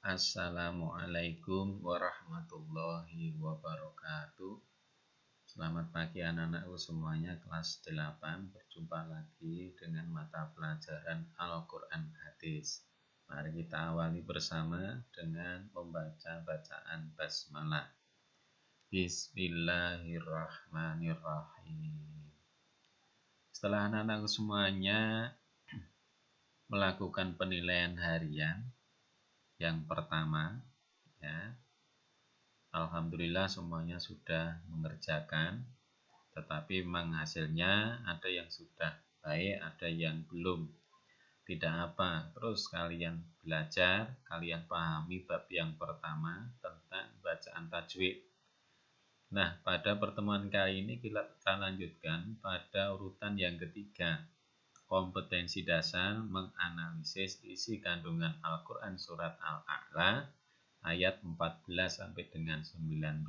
Assalamualaikum warahmatullahi wabarakatuh. Selamat pagi anak-anakku semuanya, kelas 8. Berjumpa lagi dengan mata pelajaran Al-Quran Hadis. Mari kita awali bersama dengan membaca bacaan basmalah. Bismillahirrahmanirrahim. Setelah anak-anakku semuanya melakukan penilaian harian yang pertama, ya, alhamdulillah semuanya sudah mengerjakan, tetapi memang hasilnya ada yang sudah baik, ada yang belum. Tidak apa, terus kalian belajar, kalian pahami bab yang pertama tentang bacaan tajwid. Nah, pada pertemuan kali ini kita lanjutkan pada urutan yang ketiga, kompetensi dasar menganalisis isi kandungan Al-Quran surat Al-A'la ayat 14 sampai dengan 19,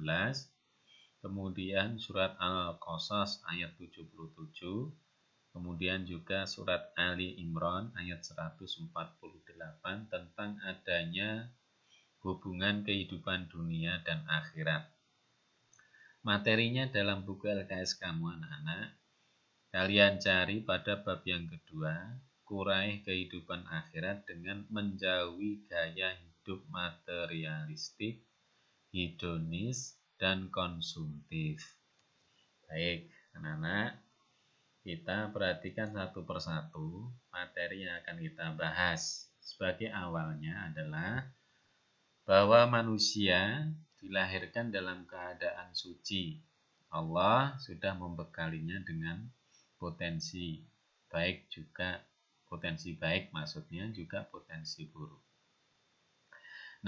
kemudian surat Al-Qasas ayat 77, kemudian juga surat Ali Imran ayat 148 tentang adanya hubungan kehidupan dunia dan akhirat. Materinya dalam buku LKS kamu anak-anak. Kalian cari pada bab yang kedua, kurai kehidupan akhirat dengan menjauhi gaya hidup materialistik, hedonis, dan konsumtif. Baik, anak-anak, kita perhatikan satu persatu materi yang akan kita bahas. Sebagai awalnya adalah bahwa manusia dilahirkan dalam keadaan suci. Allah sudah membekalinya dengan potensi baik, juga potensi baik maksudnya juga potensi buruk.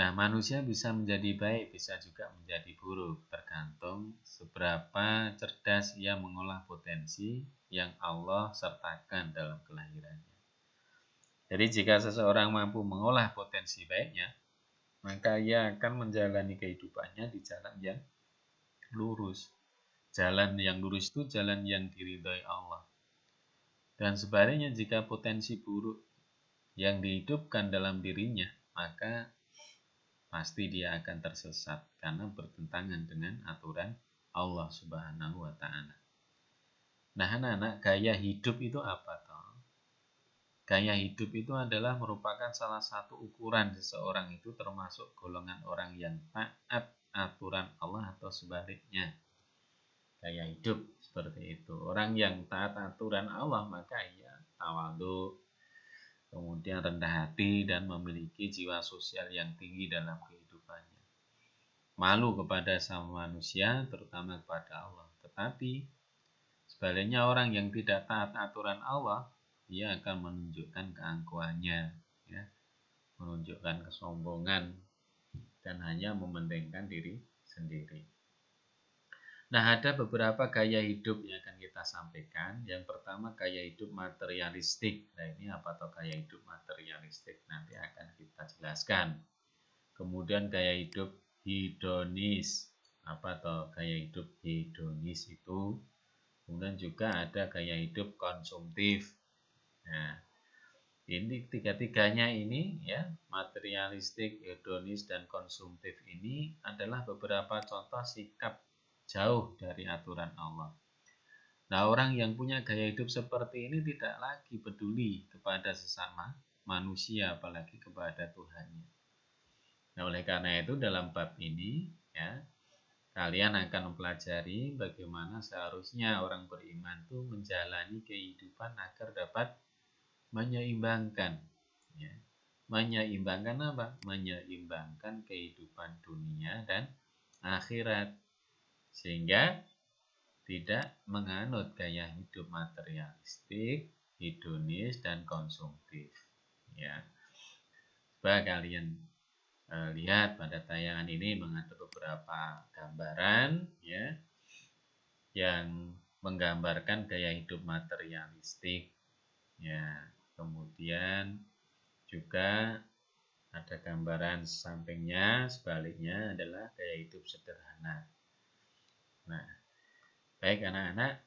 Nah, manusia bisa menjadi baik, bisa juga menjadi buruk, tergantung seberapa cerdas ia mengolah potensi yang Allah sertakan dalam kelahirannya. Jadi jika seseorang mampu mengolah potensi baiknya, maka ia akan menjalani kehidupannya di jalan yang lurus. Jalan yang lurus itu jalan yang diridhai Allah. Dan sebaliknya jika potensi buruk yang dihidupkan dalam dirinya, maka pasti dia akan tersesat karena bertentangan dengan aturan Allah Subhanahu wa Ta'ala. Nah, anak-anak, gaya hidup itu apa toh? Gaya hidup itu adalah merupakan salah satu ukuran seseorang itu termasuk golongan orang yang taat aturan Allah atau sebaliknya. Gaya hidup seperti itu. Orang yang taat aturan Allah maka ia tawadhu, kemudian rendah hati dan memiliki jiwa sosial yang tinggi dalam kehidupannya. Malu kepada sama manusia, terutama kepada Allah. Tetapi sebaliknya orang yang tidak taat aturan Allah, ia akan menunjukkan keangkuhannya, ya, menunjukkan kesombongan dan hanya mementingkan diri sendiri. Nah, ada beberapa gaya hidup yang akan kita sampaikan. Yang pertama, gaya hidup materialistik. Nah, ini apa toh gaya hidup materialistik? Nanti akan kita jelaskan. Kemudian gaya hidup hedonis. Apa toh gaya hidup hedonis itu? Kemudian juga ada gaya hidup konsumtif. Nah, ini tiga-tiganya ini, ya, materialistik, hedonis, dan konsumtif ini adalah beberapa contoh sikap jauh dari aturan Allah. Nah, orang yang punya gaya hidup seperti ini tidak lagi peduli kepada sesama manusia, apalagi kepada Tuhannya. Nah, oleh karena itu dalam bab ini, ya, kalian akan mempelajari bagaimana seharusnya orang beriman itu menjalani kehidupan agar dapat menyeimbangkan, ya. Menyeimbangkan apa? Menyeimbangkan kehidupan dunia dan akhirat, sehingga tidak menganut gaya hidup materialistik, hedonis, dan konsumtif, ya. Coba kalian lihat pada tayangan ini mengandung beberapa gambaran, ya, yang menggambarkan gaya hidup materialistik, ya. Kemudian juga ada gambaran sampingnya, sebaliknya adalah gaya hidup sederhana. Nah, baik anak-anak,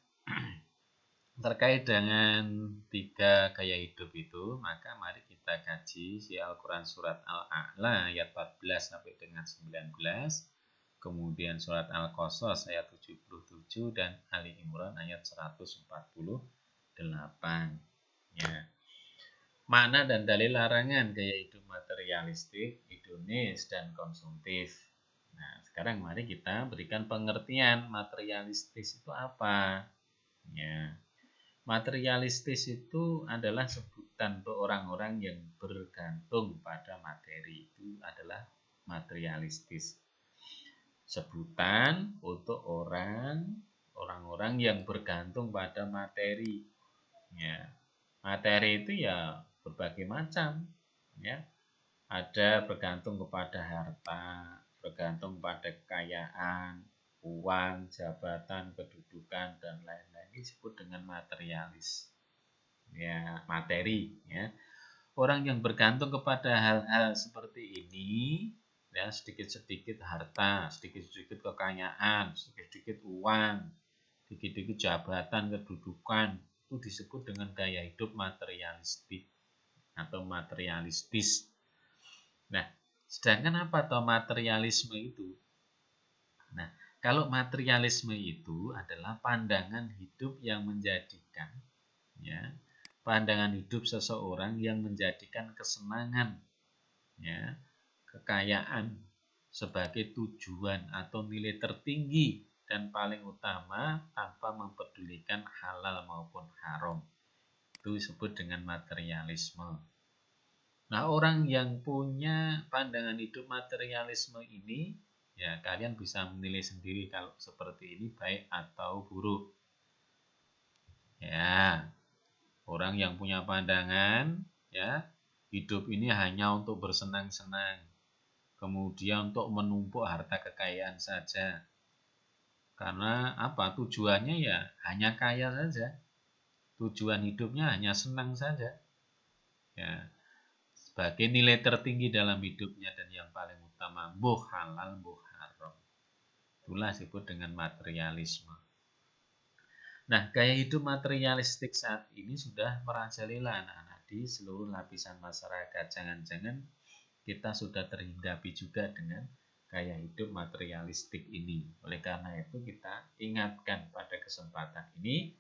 terkait dengan 3 gaya hidup itu, maka mari kita kaji si Al-Quran surat Al-A'la ayat 14 sampai dengan 19, kemudian surat Al-Qasas ayat 77 dan Ali Imran ayat 148. Ya. Makna dan dalil larangan gaya hidup materialistik, hedonis, dan konsumtif. Nah, sekarang mari kita berikan pengertian materialistis itu apa. Ya. Materialistis itu adalah sebutan untuk orang-orang yang bergantung pada materi. Itu adalah materialistis. Sebutan untuk orang-orang yang bergantung pada materi. Ya. Materi itu ya berbagai macam, ya. Ada bergantung kepada harta, bergantung pada kekayaan, uang, jabatan, kedudukan, dan lain-lain. Disebut dengan materialis. Ya, materi, ya. Orang yang bergantung kepada hal-hal seperti ini, ya, sedikit-sedikit harta, sedikit-sedikit kekayaan, sedikit-sedikit uang, sedikit-sedikit jabatan, kedudukan, itu disebut dengan gaya hidup materialistik atau materialistis. Nah, sedangkan apa toh materialisme itu? Nah, kalau materialisme itu adalah pandangan hidup yang menjadikan, ya, pandangan hidup seseorang yang menjadikan kesenangan, ya, kekayaan sebagai tujuan atau nilai tertinggi dan paling utama tanpa mempedulikan halal maupun haram. Itu disebut dengan materialisme. Nah, orang yang punya pandangan hidup materialisme ini, ya kalian bisa menilai sendiri kalau seperti ini baik atau buruk. Ya, orang yang punya pandangan, ya, hidup ini hanya untuk bersenang-senang, kemudian untuk menumpuk harta kekayaan saja. Karena apa? Tujuannya ya hanya kaya saja. Tujuan hidupnya hanya senang saja. Ya, sebagai nilai tertinggi dalam hidupnya dan yang paling utama, mbuh halal, mbuh haram. Itulah disebut dengan materialisme. Nah, gaya hidup materialistik saat ini sudah merajalela anak-anak di seluruh lapisan masyarakat. Jangan-jangan kita sudah terhinggapi juga dengan gaya hidup materialistik ini. Oleh karena itu kita ingatkan pada kesempatan ini,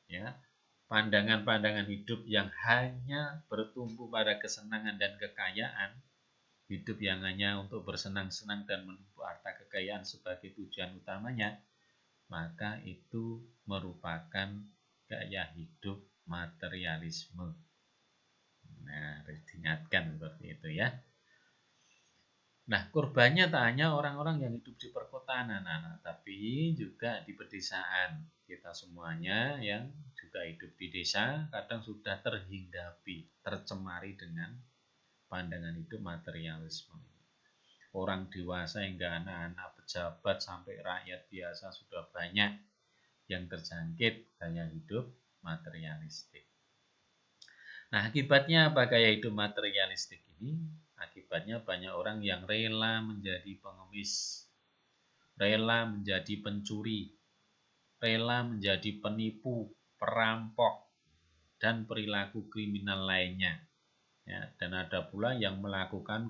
ya, pandangan-pandangan hidup yang hanya bertumpu pada kesenangan dan kekayaan, hidup yang hanya untuk bersenang-senang dan menumpuk harta kekayaan sebagai tujuan utamanya, maka itu merupakan gaya hidup materialisme. Nah, harus diingatkan seperti itu, ya. Nah, korbannya tak hanya orang-orang yang hidup di perkotaan, anak-anak, tapi juga di pedesaan. Kita semuanya yang juga hidup di desa kadang sudah terhinggapi, tercemari dengan pandangan hidup materialisme. Orang dewasa hingga anak-anak, pejabat sampai rakyat biasa sudah banyak yang terjangkit gaya hidup materialistik. Nah, akibatnya apa gaya hidup materialistik ini? Akibatnya banyak orang yang rela menjadi pengemis, rela menjadi pencuri, rela menjadi penipu, perampok, dan perilaku kriminal lainnya. Ya, dan ada pula yang melakukan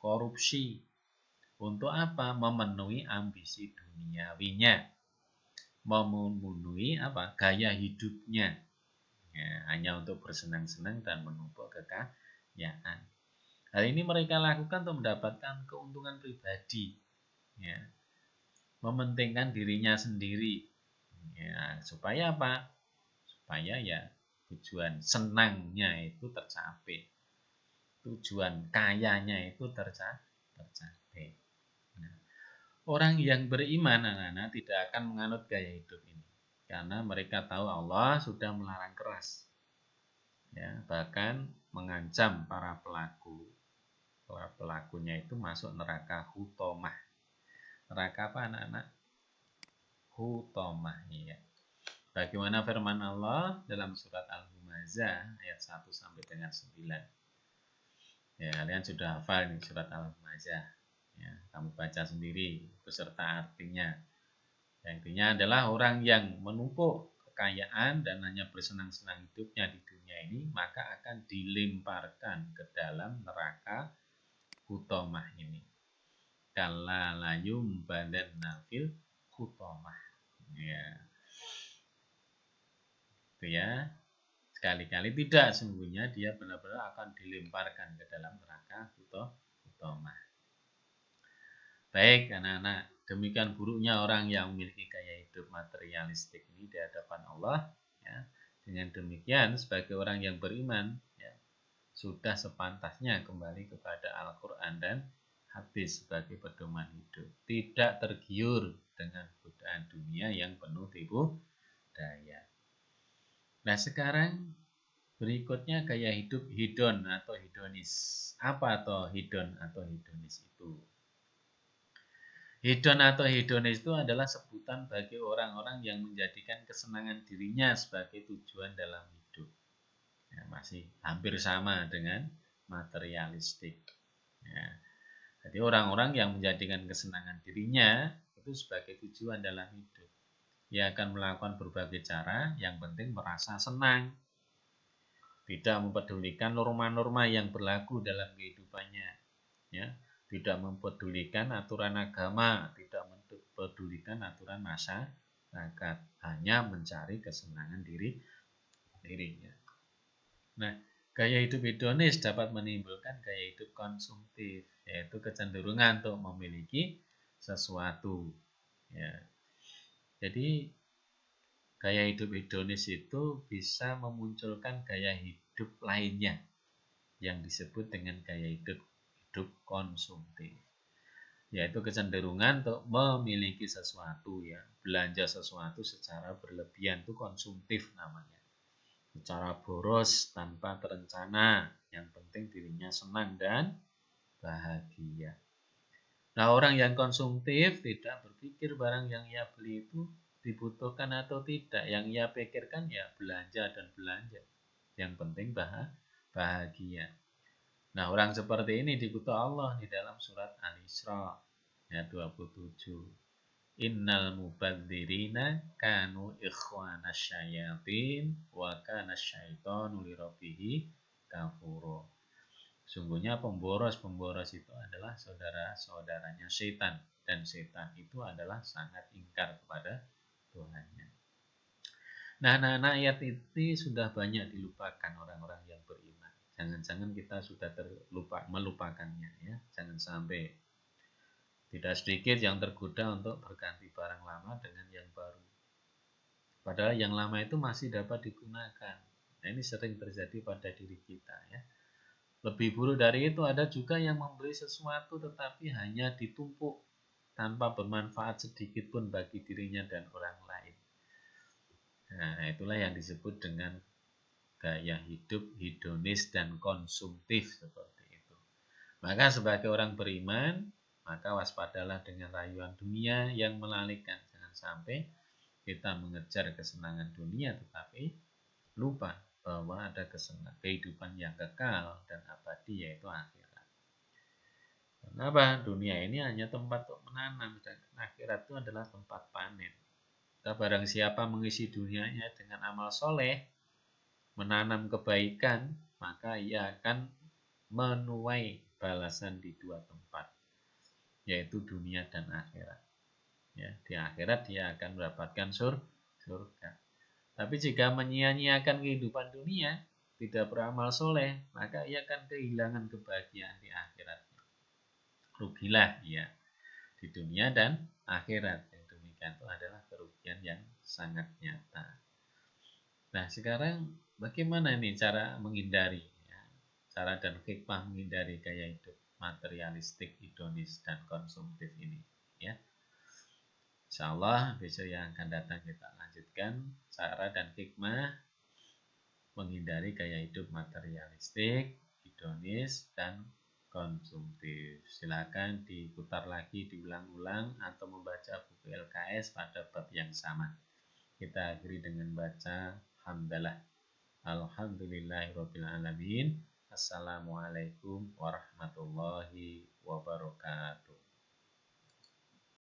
korupsi. Untuk apa? Memenuhi ambisi duniawinya, memenuhi apa? Gaya hidupnya. Ya, hanya untuk bersenang-senang dan menumpuk kekayaan. Hal ini mereka lakukan untuk mendapatkan keuntungan pribadi, ya, mementingkan dirinya sendiri, ya, supaya apa? Supaya ya tujuan senangnya itu tercapai, tujuan kayanya itu tercapai. Nah, orang yang beriman, anak-anak, tidak akan menganut gaya hidup ini karena mereka tahu Allah sudah melarang keras, ya, bahkan mengancam para pelakunya itu masuk neraka hutomah. Neraka apa, anak-anak? Hutomah, ya. Bagaimana firman Allah dalam surat Al-Humazah ayat 1 sampai dengan 9. Ya, kalian sudah hafal nih surat Al-Humazah. Ya, kamu baca sendiri beserta artinya. Yang artinya adalah orang yang menumpuk kekayaan dan hanya bersenang-senang hidupnya di dunia ini, maka akan dilemparkan ke dalam neraka hutomah ini. Kalla layum badan nafil hutomah. Ya. Itu ya. Sekali-kali tidak, sungguhnya dia benar-benar akan dilemparkan ke dalam neraka hutomah. Baik anak-anak, demikian buruknya orang yang memiliki gaya hidup materialistik ini di hadapan Allah. Ya. Dengan demikian, sebagai orang yang beriman, ya, sudah sepantasnya kembali kepada Al-Quran dan hadis sebagai pedoman hidup. Tidak tergiur dengan godaan dunia yang penuh tipu daya. Nah sekarang berikutnya gaya hidup hedon atau hedonis. Apa atau hedon atau hedonis itu? Hedon atau hedonis itu adalah sebutan bagi orang-orang yang menjadikan kesenangan dirinya sebagai tujuan dalam hidup. Ya, masih hampir sama dengan materialistik. Ya. Jadi orang-orang yang menjadikan kesenangan dirinya itu sebagai tujuan dalam hidup. Ia akan melakukan berbagai cara, yang penting merasa senang. Tidak mempedulikan norma-norma yang berlaku dalam kehidupannya. Ya. Tidak mempedulikan aturan agama, tidak mempedulikan aturan masyarakat, hanya mencari kesenangan dirinya. Nah, gaya hidup hedonis dapat menimbulkan gaya hidup konsumtif, yaitu kecenderungan untuk memiliki sesuatu. Ya. Jadi gaya hidup hedonis itu bisa memunculkan gaya hidup lainnya yang disebut dengan gaya hidup konsumtif, yaitu kecenderungan untuk memiliki sesuatu, ya, belanja sesuatu secara berlebihan itu konsumtif namanya, secara boros tanpa terencana, yang penting dirinya senang dan bahagia. Nah orang yang konsumtif tidak berpikir barang yang ia beli itu dibutuhkan atau tidak, yang ia pikirkan ya belanja dan belanja, yang penting bahagia. Nah, orang seperti ini dikutuk Allah di dalam surat Al-Isra ayat 27. Innal mubadzirina kanu ikhwana syayatin wa kana syaitanu lirabbih kafura. Sungguhnya pemboros itu adalah saudara-saudaranya setan, dan setan itu adalah sangat ingkar kepada Tuhannya. Nah, ayat ini sudah banyak dilupakan orang-orang yang beriman. Jangan-jangan kita sudah melupakannya, ya. Jangan sampai. Tidak sedikit yang tergoda untuk berganti barang lama dengan yang baru. Padahal yang lama itu masih dapat digunakan. Nah, ini sering terjadi pada diri kita, ya. Lebih buruk dari itu, ada juga yang membeli sesuatu tetapi hanya ditumpuk tanpa bermanfaat sedikit pun bagi dirinya dan orang lain. Nah, itulah yang disebut dengan gaya hidup hedonis dan konsumtif seperti itu. Maka sebagai orang beriman, maka waspadalah dengan rayuan dunia yang melalikan. Jangan sampai kita mengejar kesenangan dunia tetapi lupa bahwa ada kehidupan yang kekal dan abadi, yaitu akhirat. Kenapa? Dunia ini hanya tempat untuk menanam, dan akhirat itu adalah tempat panen. Barang siapa mengisi dunianya dengan amal soleh, menanam kebaikan, maka ia akan menuai balasan di dua tempat, yaitu dunia dan akhirat. Ya, di akhirat dia akan mendapatkan surga. Tapi jika menyia-nyiakan kehidupan dunia, tidak beramal soleh, maka ia akan kehilangan kebahagiaan di akhiratnya. Rugilah ia di dunia dan akhirat. Yang demikian itu adalah kerugian yang sangat nyata. Nah, sekarang bagaimana nih cara menghindari, ya, cara dan hikmah menghindari gaya hidup materialistik, hedonis, dan konsumtif ini, ya. Insyaallah besok yang akan datang kita lanjutkan cara dan hikmah menghindari gaya hidup materialistik, hedonis, dan konsumtif. Silakan diputar lagi, diulang-ulang, atau membaca buku LKS pada bab yang sama. Kita akhiri dengan baca hamdalah. Alhamdulillahirabbil alamin. Assalamualaikum warahmatullahi wabarakatuh.